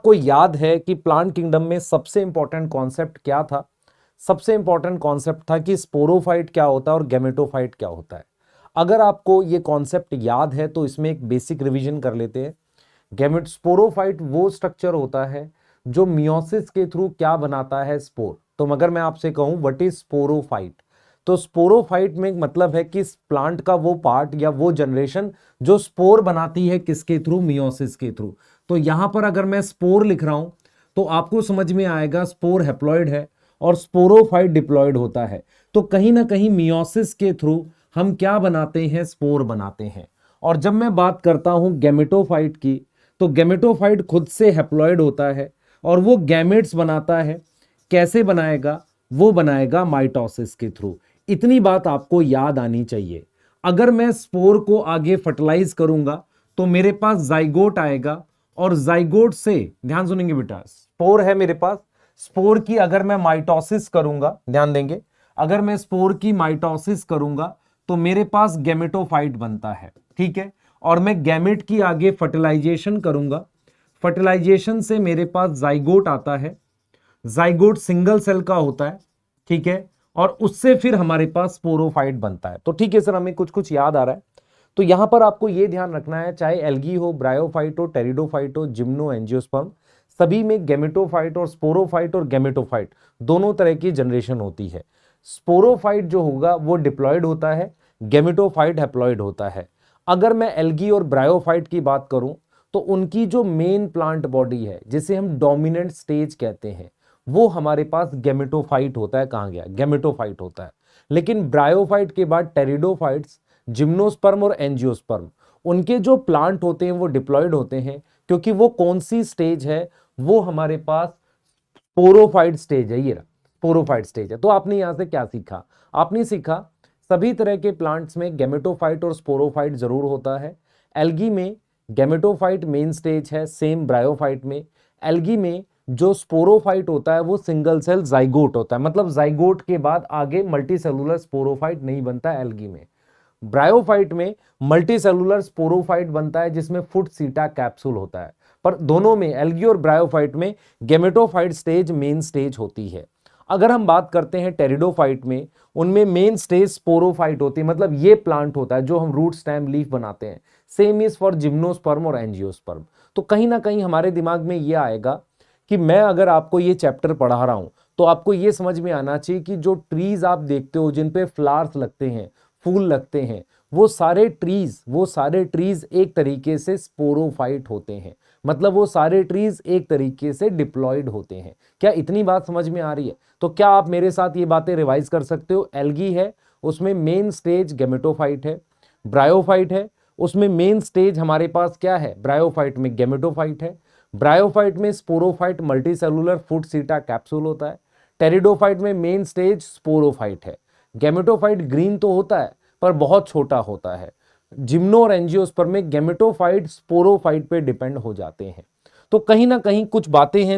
आपको याद है कि प्लांट किंगडम में सबसे इंपॉर्टेंट कॉन्सेप्ट क्या था? सबसे इंपॉर्टेंट कॉन्सेप्ट था कि स्पोरोफाइट क्या होता है और गैमेटोफाइट क्या होता है। अगर आपको ये कॉन्सेप्ट याद है तो इसमें एक बेसिक रिवीजन कर लेते हैं। गैमेट स्पोरोफाइट वो स्ट्रक्चर होता है जो मियोसिस के थ्रू क्या बनाता है, स्पोर। तो अगर मैं आपसे कहूं व्हाट इज स्पोरोफाइट, तो स्पोरोफाइट में मतलब है कि इस प्लांट का वो पार्ट या वो जनरेशन जो स्पोर बनाती है, किसके थ्रू? मियोसिस के थ्रू। तो यहां पर अगर मैं स्पोर लिख रहा हूं तो आपको समझ में आएगा स्पोर हैप्लॉइड है और स्पोरोफाइट डिप्लॉयड होता है। तो कहीं ना कहीं मियोसिस के थ्रू हम क्या बनाते हैं? स्पोर बनाते हैं। और जब मैं बात करता हूं गैमेटोफाइट की, तो गैमेटोफाइट खुद से हैप्लॉइड होता है और वो गैमेट्स बनाता है। कैसे बनाएगा? वो बनाएगा माइटोसिस के थ्रू। इतनी बात आपको याद आनी चाहिए। अगर मैं स्पोर को आगे फर्टिलाइज करूंगा तो मेरे पास जाइगोट आएगा और जाइगोट से, ध्यान सुनेंगे बेटा, स्पोर है मेरे पास। स्पोर की अगर मैं माइटोसिस करूंगा, ध्यान देंगे, अगर मैं स्पोर की माइटोसिस करूंगा तो मेरे पास गैमेटोफाइट बनता है, ठीक है। और मैं गैमेट की आगे फर्टिलाइजेशन करूंगा, फर्टिलाइजेशन से मेरे पास जाइगोट आता है। जाइगोट सिंगल सेल का होता है, ठीक है, और उससे फिर हमारे पास स्पोरोफाइट बनता है। तो ठीक है सर, हमें कुछ कुछ याद आ रहा है। तो यहां पर आपको यह ध्यान रखना है, चाहे एल्गी हो, ब्रायोफाइट हो, टेरिडोफाइट हो, जिम्नो, एंजियोस्पर्म, सभी में गैमेटोफाइट और स्पोरोफाइट और गैमेटोफाइट दोनों तरह की जनरेशन होती है। स्पोरोफाइट जो होगा वो डिप्लॉयड होता है, गैमेटोफाइट हैप्लॉयड होता है। अगर मैं एल्गी और ब्रायोफाइट की बात करूं तो उनकी जो मेन प्लांट बॉडी है, जिसे हम डोमिनेंट स्टेज कहते हैं, वो हमारे पास गैमेटोफाइट होता है। कहां गया? गैमेटोफाइट होता है। लेकिन ब्रायोफाइट के बाद टेरिडोफाइट्स, जिम्नोस्पर्म और एंजियोस्पर्म, उनके जो प्लांट होते हैं वो डिप्लॉयड होते हैं, क्योंकि वो कौन सी स्टेज है? वो हमारे पास स्पोरोफाइट स्टेज है। ये स्पोरोफाइट स्टेज है। तो आपने यहां से क्या सीखा? आपने सीखा सभी तरह के प्लांट्स में गैमेटोफाइट और स्पोरोफाइट जरूर होता है। एल्गी में गैमेटोफाइट मेन स्टेज है, सेम ब्रायोफाइट में। एल्गी में जो स्पोरोफाइट होता है वो सिंगल सेल जाइगोट होता है, मतलब जाइगोट के बाद आगे मल्टीसेलुलर स्पोरोफाइट नहीं बनता है एल्गी में। ब्रायोफाइट में मल्टीसेलुलर स्पोरोफाइट बनता है जिसमें फुट सीटा कैप्सूल होता है। पर दोनों में, एल्गी और ब्रायोफाइट में, गैमेटोफाइट स्टेज मेन स्टेज होती है। अगर हम बात करते हैं टेरिडोफाइट में, उनमें मेन स्टेज स्पोरोफाइट होती है, मतलब ये प्लांट होता है जो हम रूट स्टेम लीफ बनाते हैं। सेम इज फॉर जिम्नोस्पर्म और एंजियोस्पर्म। तो कहीं ना कहीं हमारे दिमाग में ये आएगा कि मैं अगर आपको ये चैप्टर पढ़ा रहा हूं तो आपको ये समझ में आना चाहिए कि जो ट्रीज आप देखते हो जिन पे फ्लावर्स लगते हैं, फूल लगते हैं, वो सारे ट्रीज एक तरीके से स्पोरोफाइट होते हैं, मतलब वो सारे ट्रीज एक तरीके से डिप्लॉयड होते हैं। क्या इतनी बात समझ में आ रही है? तो क्या आप मेरे साथ ये बातें रिवाइज कर सकते हो? एल्गी है, उसमें मेन स्टेज गैमेटोफाइट है। ब्रायोफाइट है, उसमें मेन स्टेज हमारे पास क्या है? ब्रायोफाइट में गैमेटोफाइट है। ब्रायोफाइट में स्पोरोफाइट मल्टीसेलुलर फुट सीटा कैप्सूल होता है। टेरिडोफाइट में मेन स्टेज स्पोरोफाइट है। गैमेटोफाइट ग्रीन तो होता है पर बहुत छोटा होता है। जिम्नो और एंजियोस्पर्म में गैमेटोफाइट स्पोरोफाइट पे डिपेंड हो जाते हैं। तो कहीं ना कहीं कुछ बातें हैं